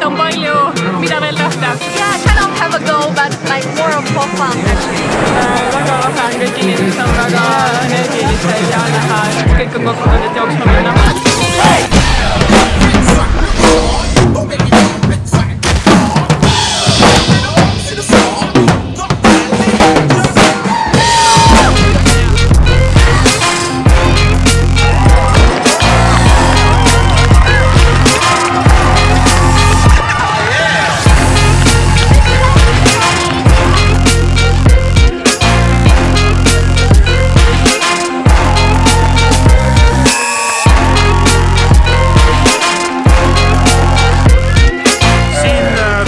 on palju, mida veel tahta? Yeah, kind of have a go, but like more of for fun actually. Väga lahe on, kõik inimesed on väga energilised ja näha, et kõik on kokku tulnud jooksma minna.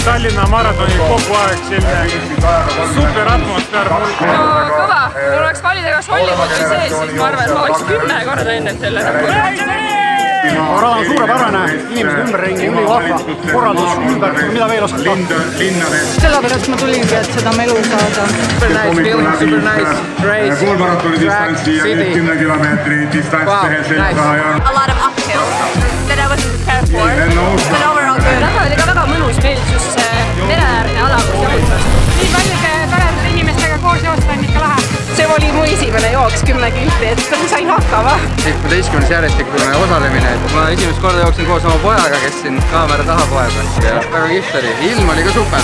Tallinna maratoni kogu aeg selline super atmosfäär. No kõva, kui oleks valida kas Hollywood või see, siis ma arvan, et ma oleks 10 korda enne selle Rada on suurepärane, inimesed ümberringi, ülivahva, korraldus ümber, mida veel oskad tahta? Sellepärast ma tulingi, et seda melu saada. Super nice feeling, super nice race, track, city. Wow, nice. A lot of uphills that I wasn't prepared for, but overall good. Väga oli ka väga mõnus meeldis just see mereäärne ala, kus jagutas. Nii paljude toredate inimestega koos joosta on ikka lahe. See oli mu esimene jooks 10 kilti, et sain hakkama. 17. järjestikune osalemine. Ma esimest korda jooksin koos oma pojaga, kes siin kaamera taha poeb. Väga kihvt oli. Ilm oli ka super.